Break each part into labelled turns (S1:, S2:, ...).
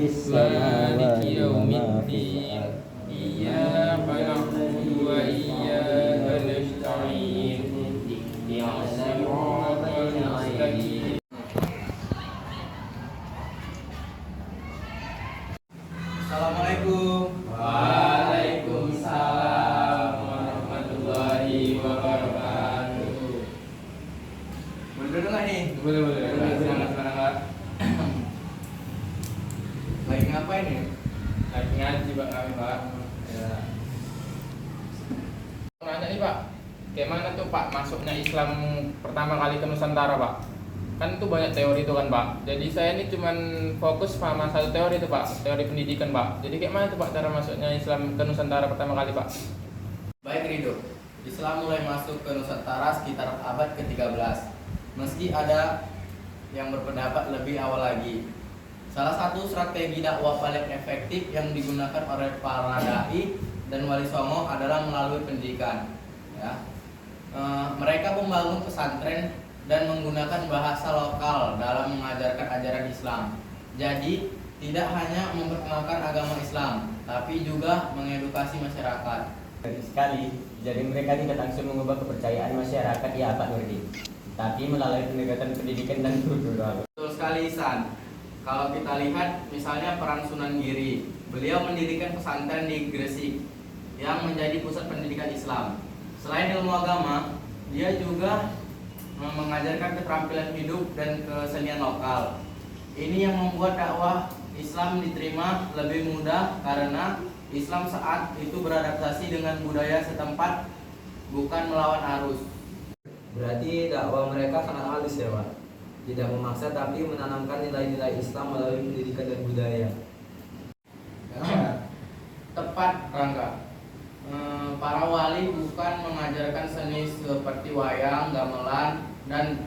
S1: fis samawati wa ma fil
S2: الدين
S1: ardi.
S2: إياك نعبد وإياك نستعين اهدنا الصراط المستقيم.
S3: Assalamualaikum.
S2: Waalaikumsalam warahmatullahi wabarakatuh.
S3: Boleh duduk nggak nih?
S2: Boleh. Silakan.
S3: Lagi ngapain nih?
S2: Lagi ngaji Pak kami Pak.
S3: Ya.
S2: Nanya nih Pak, gimana tuh Pak masuknya Islam pertama kali ke Nusantara Pak? Kan itu banyak teori itu kan Pak. Jadi saya ini cuman fokus sama satu teori itu Pak, teori pendidikan Pak. Jadi gimana tuh Pak cara masuknya Islam ke Nusantara pertama kali Pak?
S3: Baik Rido, Islam mulai masuk ke Nusantara sekitar abad ke-13. Meski ada yang berpendapat lebih awal lagi. Salah satu strategi dakwah paling efektif yang digunakan oleh para dai dan wali songo adalah melalui pendidikan. Ya. Mereka membangun pesantren dan menggunakan bahasa lokal dalam mengajarkan ajaran Islam. Jadi tidak hanya memperkenalkan agama Islam, tapi juga mengedukasi masyarakat.
S1: Sekali, jadi mereka tidak langsung mengubah kepercayaan masyarakat ya Pak Nurdin, tapi melalui pendekatan pendidikan dan kultural.
S3: Betul sekali San. Kalau kita lihat misalnya peran Sunan Giri, beliau mendirikan pesantren di Gresik yang menjadi pusat pendidikan Islam. Selain ilmu agama, dia juga mengajarkan keterampilan hidup dan kesenian lokal. Ini yang membuat dakwah Islam diterima lebih mudah karena Islam saat itu beradaptasi dengan budaya setempat, bukan melawan arus.
S4: Berarti dakwah mereka sangat halus ya Pak? Tidak memaksa tapi menanamkan nilai-nilai Islam melalui pendidikan dan budaya.
S3: Tepat Rangga. Para wali bukan mengajarkan seni seperti wayang, gamelan, dan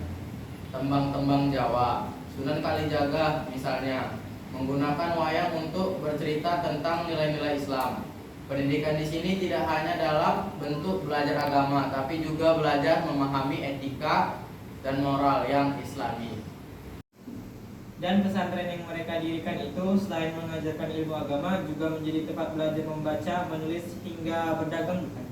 S3: tembang-tembang Jawa. Sunan Kalijaga misalnya menggunakan wayang untuk bercerita tentang nilai-nilai Islam. Pendidikan di sini tidak hanya dalam bentuk belajar agama, tapi juga belajar memahami etika dan moral yang Islami.
S5: Dan pesantren yang mereka dirikan itu selain mengajarkan ilmu agama juga menjadi tempat belajar membaca, menulis, hingga berdagang bukan?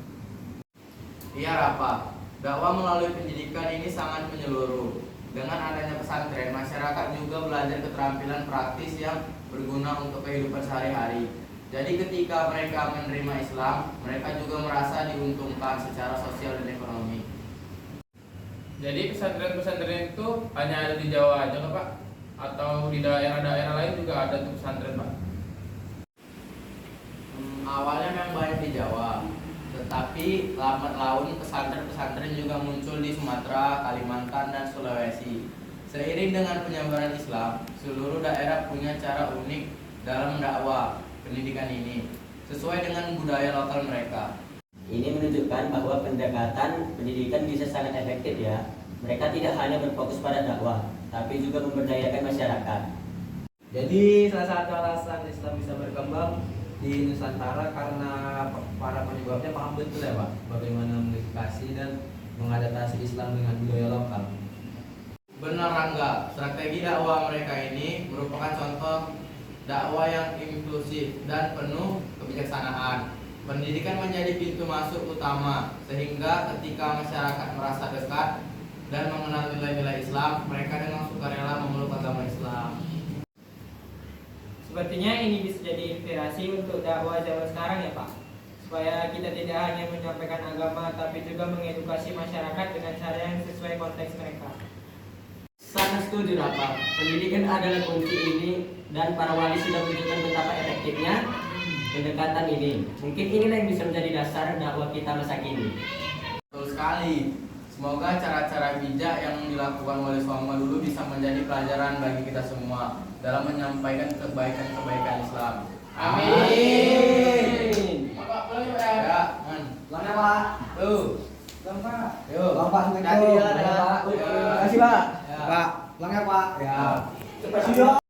S3: Iya Rafa, dakwah melalui pendidikan ini sangat menyeluruh. Dengan adanya pesantren, masyarakat juga belajar keterampilan praktis yang berguna untuk kehidupan sehari-hari. Jadi ketika mereka menerima Islam, mereka juga merasa diuntungkan secara sosial dan ekonomi.
S2: Jadi pesantren-pesantren itu hanya ada di Jawa aja nggak Pak? Atau di daerah-daerah lain juga ada tuh pesantren Pak?
S3: Awalnya memang banyak di Jawa, tetapi lambat laun pesantren-pesantren juga muncul di Sumatera, Kalimantan, dan Sulawesi. Seiring dengan penyebaran Islam, seluruh daerah punya cara unik dalam mendakwah pendidikan ini, sesuai dengan budaya lokal mereka.
S1: Ini menunjukkan bahwa pendekatan pendidikan bisa sangat efektif ya. Mereka tidak hanya berfokus pada dakwah, tapi juga memberdayakan masyarakat.
S4: Jadi salah satu alasan Islam bisa berkembang di Nusantara karena para penyebabnya paham betul ya Pak bagaimana mengedukasi dan mengadaptasi Islam dengan budaya lokal.
S3: Benar Rangga, strategi dakwah mereka ini merupakan contoh dakwah yang inklusif dan penuh kebijaksanaan. Pendidikan menjadi pintu masuk utama, sehingga ketika masyarakat merasa dekat dan mengenal nilai-nilai Islam, mereka dengan sukarela memeluk agama Islam.
S5: Sepertinya ini bisa jadi inspirasi untuk dakwah zaman sekarang ya Pak, supaya kita tidak hanya menyampaikan agama, tapi juga mengedukasi masyarakat dengan cara yang sesuai konteks mereka.
S1: Sangat setuju Rafa, pendidikan adalah kunci ini dan para wali sudah menunjukkan betapa efektifnya pendekatan ini. Mungkin inilah yang bisa menjadi dasar dakwah kita masa kini.
S3: Betul sekali. Semoga cara-cara bijak yang dilakukan oleh Songo dulu bisa menjadi pelajaran bagi kita semua dalam menyampaikan kebaikan-kebaikan Islam.
S1: Amin.
S3: Pak, boleh ya?
S4: Mana Pak?
S3: Tuh.
S4: Pak.
S3: Yuk.
S4: Pak.
S3: Hati-hati ya,
S4: Terima
S3: Pak.
S4: kasih Pak.
S3: Ya.
S4: Pak, langgar Pak.
S3: Ya.
S4: Cepat